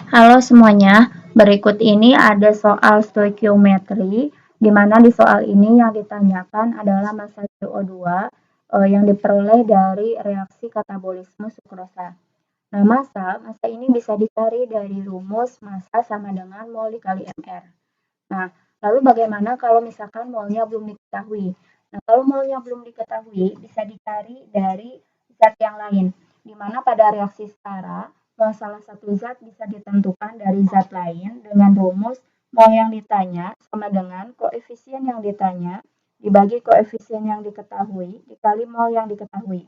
Halo semuanya, berikut ini ada soal stoikiometri, di mana di soal ini yang ditanyakan adalah massa CO2 yang diperoleh dari reaksi katabolisme sukrosa. Nah, massa ini bisa dicari dari rumus massa sama dengan mol dikali mR. Nah, lalu bagaimana kalau misalkan molnya belum diketahui? Nah, kalau molnya belum diketahui, bisa dicari dari zat yang lain, di mana pada reaksi setara, salah satu zat bisa ditentukan dari zat lain dengan rumus mol yang ditanya sama dengan koefisien yang ditanya dibagi koefisien yang diketahui dikali mol yang diketahui.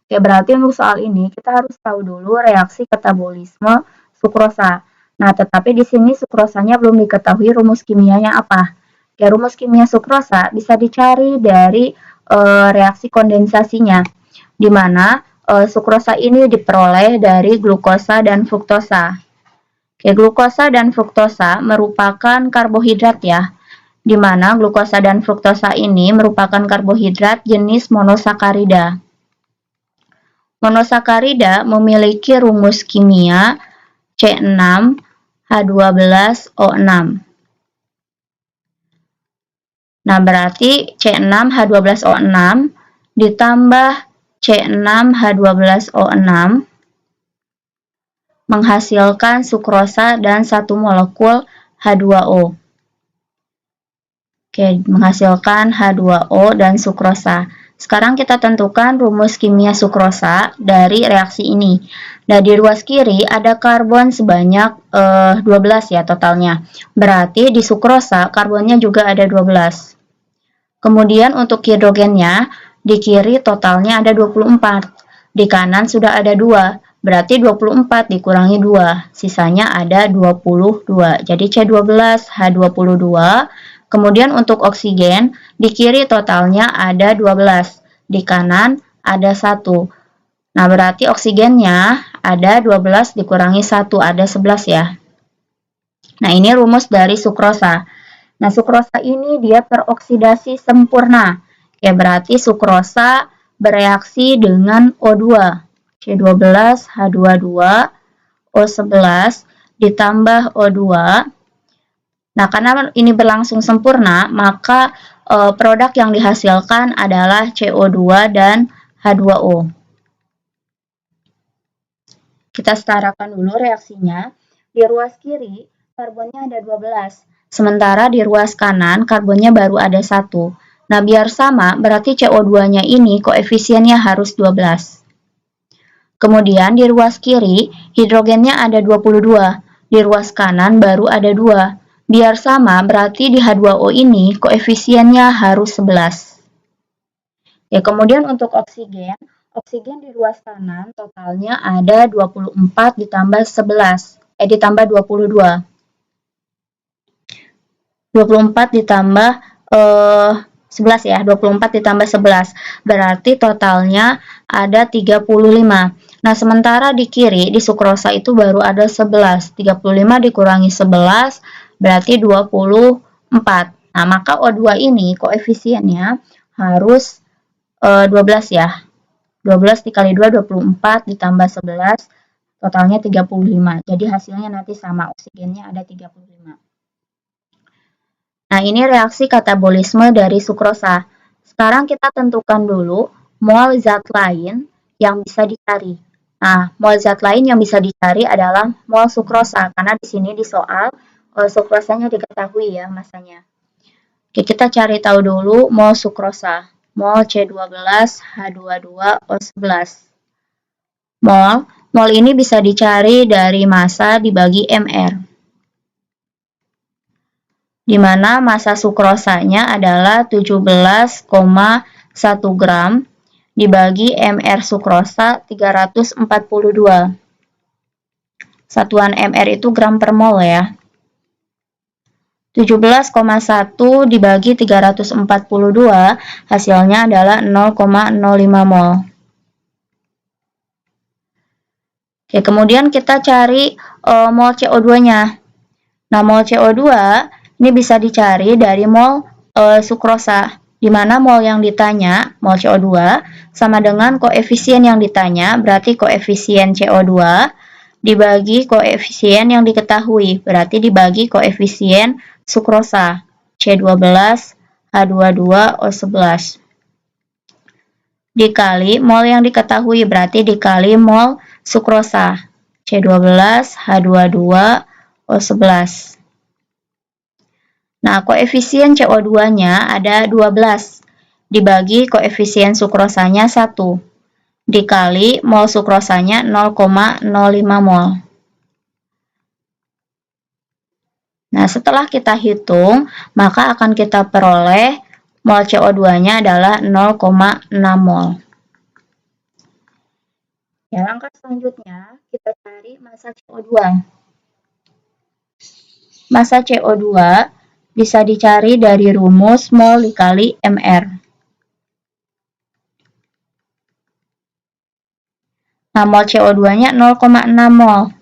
Oke, berarti untuk soal ini kita harus tahu dulu reaksi katabolisme sukrosa. Nah, tetapi di sini sukrosanya belum diketahui rumus kimianya apa. Oke, rumus kimia sukrosa bisa dicari dari reaksi kondensasinya, di mana sukrosa ini diperoleh dari glukosa dan fruktosa. Oke, glukosa dan fruktosa merupakan karbohidrat ya, di mana glukosa dan fruktosa ini merupakan karbohidrat jenis monosakarida. Monosakarida memiliki rumus kimia C6H12O6. Nah, berarti C6H12O6 ditambah C6H12O6 menghasilkan sukrosa dan satu molekul H2O. Oke, menghasilkan H2O dan sukrosa. Sekarang kita tentukan rumus kimia sukrosa dari reaksi ini. Nah, di ruas kiri ada karbon sebanyak 12 ya totalnya. Berarti di sukrosa karbonnya juga ada 12. Kemudian untuk hidrogennya, di kiri totalnya ada 24. Di kanan sudah ada 2. Berarti 24 dikurangi 2, sisanya ada 22. Jadi C12H22. Kemudian untuk oksigen, di kiri totalnya ada 12. Di kanan ada 1. Nah, berarti oksigennya ada 12 dikurangi 1, ada 11 ya. Nah, ini rumus dari sukrosa. Nah, sukrosa ini dia teroksidasi sempurna. Ya, berarti sukrosa bereaksi dengan O2. C12H22, O11 ditambah O2. Nah, karena ini berlangsung sempurna, maka produk yang dihasilkan adalah CO2 dan H2O. Kita setarakan dulu reaksinya. Di ruas kiri, karbonnya ada 12. Sementara di ruas kanan, karbonnya baru ada 1. Nah, biar sama, berarti CO2-nya ini koefisiennya harus 12. Kemudian di ruas kiri, hidrogennya ada 22. Di ruas kanan baru ada 2. Biar sama, berarti di H2O ini koefisiennya harus 11. Ya, kemudian untuk oksigen di ruas kanan totalnya ada 24 ditambah 11. Ditambah 22. 24 ditambah 11 ya, 24 ditambah 11. Berarti totalnya ada 35. Nah, sementara di kiri, di sukrosa itu baru ada 11. 35 dikurangi 11, berarti 24. Nah, maka O2 ini koefisiennya harus 12 ya. 12 dikali 2, 24, ditambah 11, totalnya 35. Jadi hasilnya nanti sama, oksigennya ada 35. Nah, ini reaksi katabolisme dari sukrosa. Sekarang kita tentukan dulu mol zat lain yang bisa dicari. Nah, mol zat lain yang bisa dicari adalah mol sukrosa, karena di sini di soal sukrosanya diketahui ya masanya. Oke, kita cari tahu dulu mol sukrosa. Mol C12H22O11. Mol ini bisa dicari dari massa dibagi mR. Di mana massa sukrosanya adalah 17,1 gram dibagi mR sukrosa 342. Satuan mR itu gram per mol ya. 17,1 dibagi 342 hasilnya adalah 0,05 mol. Oke, kemudian kita cari mol CO2-nya. Nah, mol CO2 ini bisa dicari dari mol sukrosa, di mana mol yang ditanya, mol CO2, sama dengan koefisien yang ditanya, berarti koefisien CO2 dibagi koefisien yang diketahui, berarti dibagi koefisien sukrosa, C12, H22O11. Dikali mol yang diketahui, berarti dikali mol sukrosa, C12, H22O11. Nah, koefisien CO2-nya ada 12, dibagi koefisien sukrosanya 1, dikali mol sukrosanya 0,05 mol. Nah, setelah kita hitung, maka akan kita peroleh mol CO2-nya adalah 0,6 mol. Ya, langkah selanjutnya kita cari massa CO2. Massa CO2 bisa dicari dari rumus mol dikali Mr. Nah, mol CO2-nya 0,6 mol.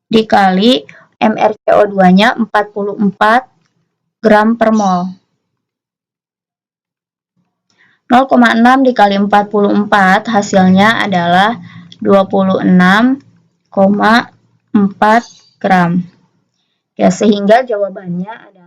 Dikali Mr CO2-nya 44 gram per mol. 0,6 dikali 44 hasilnya adalah 26,4 gram. Ya, sehingga jawabannya adalah